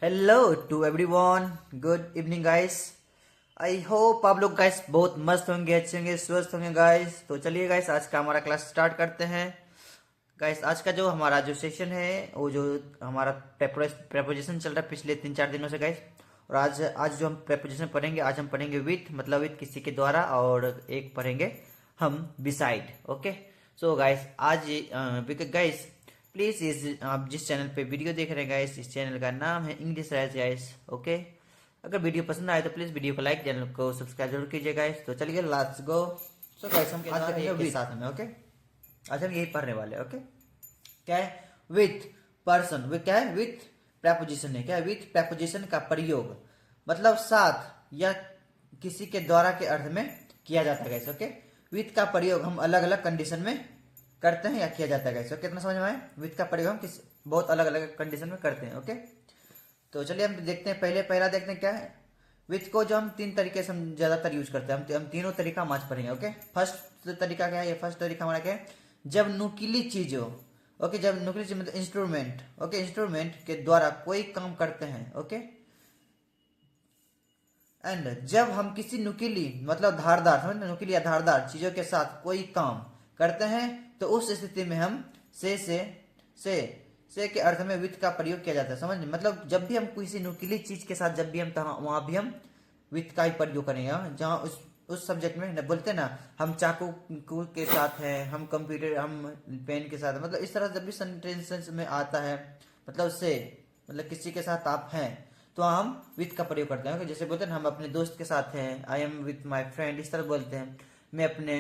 Hello to everyone, good evening guys. I hope आप लोग guys बहुत मस्त होंगे, अच्छे होंगे, स्वस्थ होंगे गाइस। तो चलिए गाइस आज का हमारा क्लास स्टार्ट करते हैं। गाइस आज का जो हमारा जो सेशन है वो जो हमारा प्रेपोजिशन चल रहा है पिछले 3-4 दिनों से गाइस। और आज आज जो हम प्रेपोजिशन पढ़ेंगे, आज हम पढ़ेंगे विथ, मतलब विथ किसी के द्वारा, और एक पढ़ेंगे हम बिसाइड। ओके सो गाइस आज गाइस प्लीज आप जिस चैनल पे वीडियो देख रहे हैं गाइस, इस चैनल का नाम है इंग्लिश राइज गाइस। ओके, अगर वीडियो पसंद आए तो प्लीज वीडियो को लाइक, चैनल को सब्सक्राइब जरूर कीजिए गाइस। तो चलिए लेट्स गो। सो गाइस हम आज पढ़ेंगे विथ साथ में। ओके, आज हम यही पढ़ने वाले हैं। ओके, क्या है विथ पर्सन, विथ क्या है विथ प्रेपोजिशन है। क्या है विथ प्रेपोजिशन का प्रयोग मतलब साथ या किसी के द्वारा के अर्थ में किया जाता है गाइस। ओके, विथ का प्रयोग हम अलग अलग कंडीशन में करते हैं या किया जाता है गाइस। कितना समझ में आया? विथ का प्रयोग हम किस बहुत अलग अलग कंडीशन में करते हैं। ओके, तो चलिए हम देखते हैं। पहला देखते हैं क्या है विथ को, जो हम 3 तरीके से हम ज्यादातर यूज करते हैं। हम तीनों तरीका हम आज पढ़ेंगे। ओके, फर्स्ट तरीका क्या है? ये फर्स्ट तरीका हमारा क्या है? जब नुकीली चीज हो। ओके, जब नुकीली चीज मतलब इंस्ट्रूमेंट। ओके, इंस्ट्रूमेंट के द्वारा कोई काम करते हैं। ओके, एंड जब हम किसी नुकीली मतलब धारदार, समझ नुकीली या धारदार चीजों के साथ कोई काम करते हैं तो उस स्थिति में हम से के अर्थ में विथ का प्रयोग किया जाता है। समझ मतलब जब भी हम किसी नुकीली चीज के साथ जब भी हम वहां भी हम विथ का ही प्रयोग करेंगे। जहां उस सब्जेक्ट में न बोलते ना, हम चाकू के साथ हैं, हम कंप्यूटर, हम पेन के साथ, मतलब इस तरह जब भी सेंटेंसेस में आता है मतलब से मतलब किसी के साथ आप हैं तो हम विथ का प्रयोग करते हैं। जैसे बोलते हैं हम अपने दोस्त के साथ हैं, I am with my friend, इस तरह बोलते हैं। मैं अपने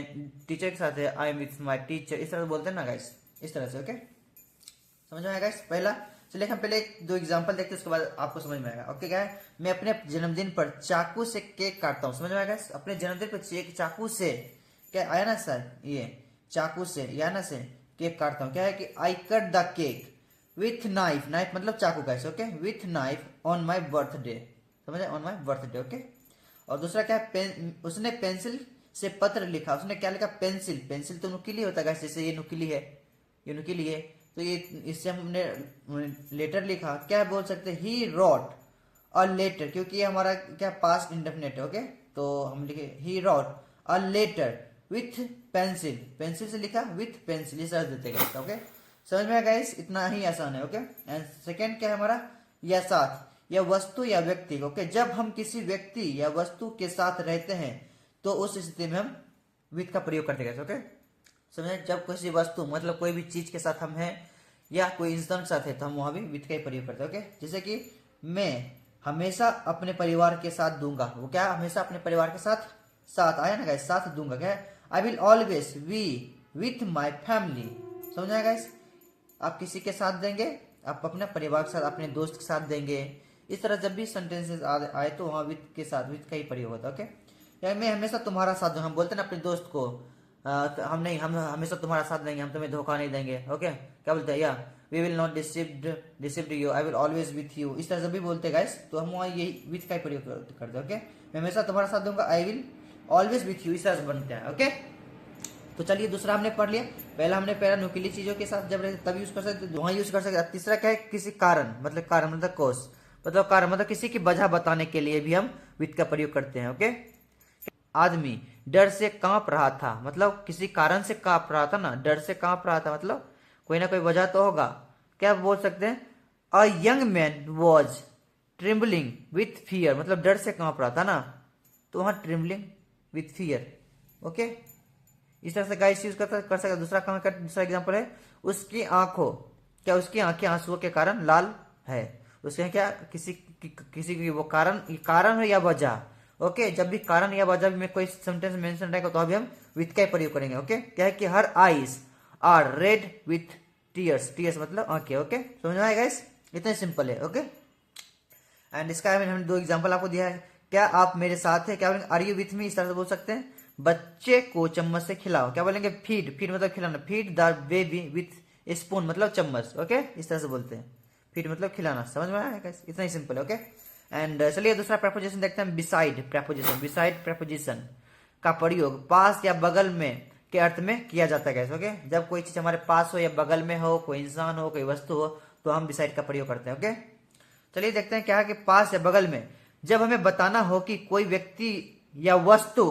टीचर के साथ है, I am with my teacher, इस तरह बोलते हैं ना गाइस, इस तरह से। ओके, समझ में आएगा गाइस? पहला चलिए हम पहले 2 एग्जांपल देखते हैं, उसके बाद आपको समझ में आएगा। ओके, क्या है? मैं अपने जन्मदिन पर चाकू से केक काटता हूँ। समझ में आएगा? अपने जन्मदिन पर चाकू से, क्या आया ना सर, ये चाकू से या ना से केक काटता हूँ। क्या है कि I cut the cake with knife, knife मतलब चाकू guys. Okay, with knife on my birthday. समझ, ऑन माई बर्थडे। ओके, और दूसरा क्या है? उसने पेंसिल से पत्र लिखा। उसने क्या लिखा? पेंसिल। पेंसिल तो नुकीली होता है, जैसे ये नुकीली है, ये नुकीली है, तो ये इससे हमने लेटर लिखा। क्या बोल सकते? ही रॉट अ लेटर, क्योंकि ये हमारा क्या पास्ट इंडेफिनिट है। ओके, तो हम लिखे he wrote a letter with pencil. Pencil से लिखा विथ पेंसिल, इस तरह देते हैं। ओके, समझ में आया गाइस? इतना ही आसान है। ओके, एंड सेकेंड क्या है हमारा? या साथ या वस्तु या व्यक्ति। ओके, जब हम किसी व्यक्ति या वस्तु के साथ रहते हैं तो उस स्थिति में हम विथ का प्रयोग करते हैं। ओके, समझे? जब किसी वस्तु मतलब कोई भी चीज के साथ हम हैं या कोई इंसान के साथ है तो हम वहां भी विथ का ही प्रयोग करते हैं। ओके, जैसे कि मैं हमेशा अपने परिवार के साथ दूंगा। वो क्या? हमेशा अपने परिवार के साथ, साथ आया ना गाइस, साथ दूंगा। क्या है? आई will always be with my family. समझ आया गाइस? आप किसी के साथ देंगे, आप अपने परिवार के साथ, अपने दोस्त के साथ देंगे। इस तरह जब भी सेंटेंसेस आए तो वहां विथ के साथ विथ का ही प्रयोग होता है। ओके, या मैं हमेशा तुम्हारा साथ दूंगा। हम बोलते हैं ना अपने दोस्त को, तो हम हमेशा तुम्हारा साथ देंगे, हम तुम्हें धोखा नहीं देंगे। ओके, क्या बोलते हैं? या we will not deceived you, I will always with you. इस तरह जब भी बोलते हैं गाइस तो हम वहाँ यही विथ का ही प्रयोग करते हैं। ओके, मैं हमेशा तुम्हारा साथ दूंगा, आई विल ऑलवेज विथ यू, इस तरह से बनते हैं। ओके, तो चलिए दूसरा हमने पढ़ लिया। पहला हमने पहला नुकीली चीजों के साथ जब रहते तब यूज कर सकते, वहां यूज कर सकते। तीसरा क्या है? किसी कारण मतलब कोस मतलब कारण मतलब किसी की वजह बताने के लिए भी हम विथ का प्रयोग करते हैं। ओके, आदमी डर से कांप रहा था, मतलब किसी कारण से कांप रहा था ना, डर से कांप रहा था मतलब कोई ना कोई वजह तो होगा। क्या बोल सकते हैं? A young man was trembling with fear, मतलब डर से कांप रहा था ना, तो वहां ट्रिम्बलिंग विथ फियर। ओके, इस तरह से गाइस यूज कर सकते। दूसरा एग्जांपल है उसकी आंखों, क्या उसकी आंखें आंसुओं के कारण लाल है। उसके क्या किसी की वो कारण है या वजह। ओके, जब भी कारण या वजह में कोई सेंटेंस मेंशन रहेगा तो अभी हम विथ का प्रयोग करेंगे। ओके, क्या है कि her eyes are red with tears. Tears मतलब आंखें। ओके, समझ में आया गाइस? इतना सिंपल है। ओके, एंड इसका हमने 2 एग्जांपल आपको दिया है। क्या आप मेरे साथ है? क्या आर यू विथ मी, इस तरह से बोल सकते हैं। बच्चे को चम्मच से खिलाओ। क्या बोलेंगे? फीड। फीड मतलब खिलाना। Feed the baby with spoon मतलब चम्मच। ओके, इस तरह से बोलते हैं। फीड मतलब खिलाना। समझ में आया गाइस? इतना ही सिंपल है। ओके, एंड चलिए दूसरा प्रेपोजिशन देखते हैं, बिसाइड प्रेपोजिशन। बिसाइड प्रेपोजिशन का प्रयोग पास या बगल में के अर्थ में किया जाता है गाइस। ओके, जब कोई चीज हमारे पास हो या बगल में हो, कोई इंसान हो, कोई वस्तु हो, तो हम बिसाइड का प्रयोग करते हैं। ओके, चलिए देखते हैं क्या है कि पास या बगल में। जब हमें बताना हो कि कोई व्यक्ति या वस्तु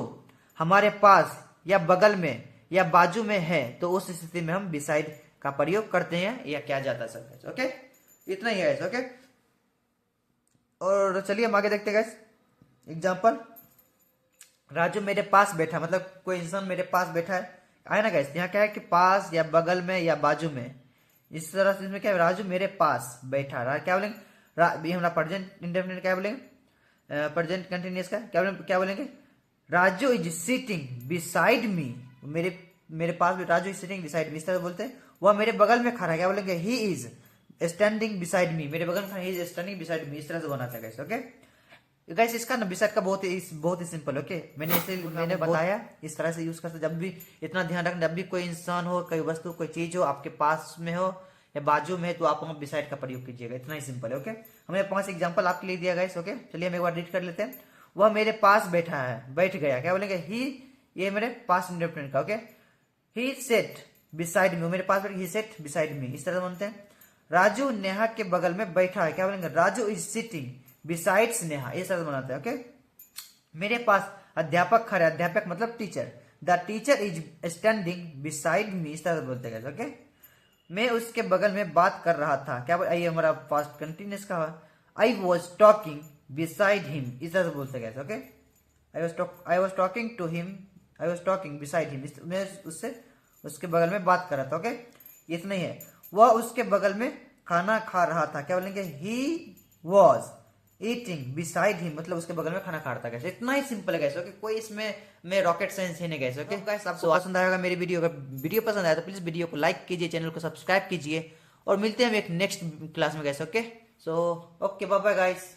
हमारे पास या बगल में या बाजू में है तो उस स्थिति में हम बिसाइड का प्रयोग करते हैं या क्या जाता है सब। ओके, इतना ही है गाइस। ओके, और चलिए हम आगे देखते हैं गाइस। एग्जाम्पल, राजू मेरे पास बैठा, मतलब कोई इंसान मेरे पास बैठा है ना गाइस। यहाँ क्या है कि पास या बगल में या बाजू में, इस तरह से इसमें क्या है, राजू मेरे पास बैठा रहा। क्या बोलेंगे, ये हमारा प्रेजेंट इंडेफिनिट क्या बोलेंगे, प्रेजेंट कंटिन्यूअस का क्या बोलेंगे, Raju is sitting beside me, मेरे पास भी Raju is sitting beside me, इस तरह बोलते हैं। वह मेरे बगल में खड़ा है, क्या बोलेंगे, he is standing beside me, मेरे बगल में खड़ा, he is standing beside me, इस तरह से बनाता है गाइस। ओके गाइस, इसका ना बिसाइड का बहुत ही सिंपल। ओके, मैंने बताया इस तरह से यूज करते। जब भी इतना ध्यान रखना, जब भी कोई इंसान हो, कोई वस्तु, कोई चीज हो आपके पास में हो या बाजू में, तो आप वहां बिसाइड का प्रयोग कीजिएगा। इतना ही सिंपल है। ओके, हमने 5 एग्जांपल आपके लिए दिया गाइस। ओके, चलिए हम एक बार रीड कर लेते हैं। वह मेरे पास बैठा है, बैठ गया, क्या बोलेंगे, ही, ये मेरे पास इंडेफिनिट का। ओके, ही सेट बिसाइड मी, मेरे पास, ही सेट बिसाइड मी, इस तरह से बनते हैं। राजू नेहा के बगल में बैठा है, क्या बोलेंगे, Raju is sitting besides Neha, इस तरह से बनाते हैं। ओके, मेरे पास अध्यापक खड़ा है, अध्यापक मतलब teacher, the teacher is standing beside me, इस तरह से बोलते हैं। ओके, मैं उसके बगल में बात कर रहा था, क्या बोले, ये हमारा पास्ट कंटिन्यूअस का, I was talking beside him, इस तरह से बोलते हैं। Okay, I was talking to him, I was talking beside him, मैं उससे उसके बगल में बात कर रहा था। ओके, इतना ही है। वह उसके बगल में खाना खा रहा था, क्या बोलेंगे, he was eating beside him, मतलब उसके बगल में खाना खा रहा था। कैसे, इतना ही सिंपल है। कैसे, कोई इसमें रॉकेट साइंस ही नहीं। कैसे, ओके गाइस, आपको पसंद आएगा मेरी वीडियो। अगर वीडियो पसंद आया तो प्लीज वीडियो को लाइक कीजिए, चैनल को सब्सक्राइब कीजिए, और मिलते हैं हम एक नेक्स्ट क्लास में। कैसे, okay, so okay, bye bye guys.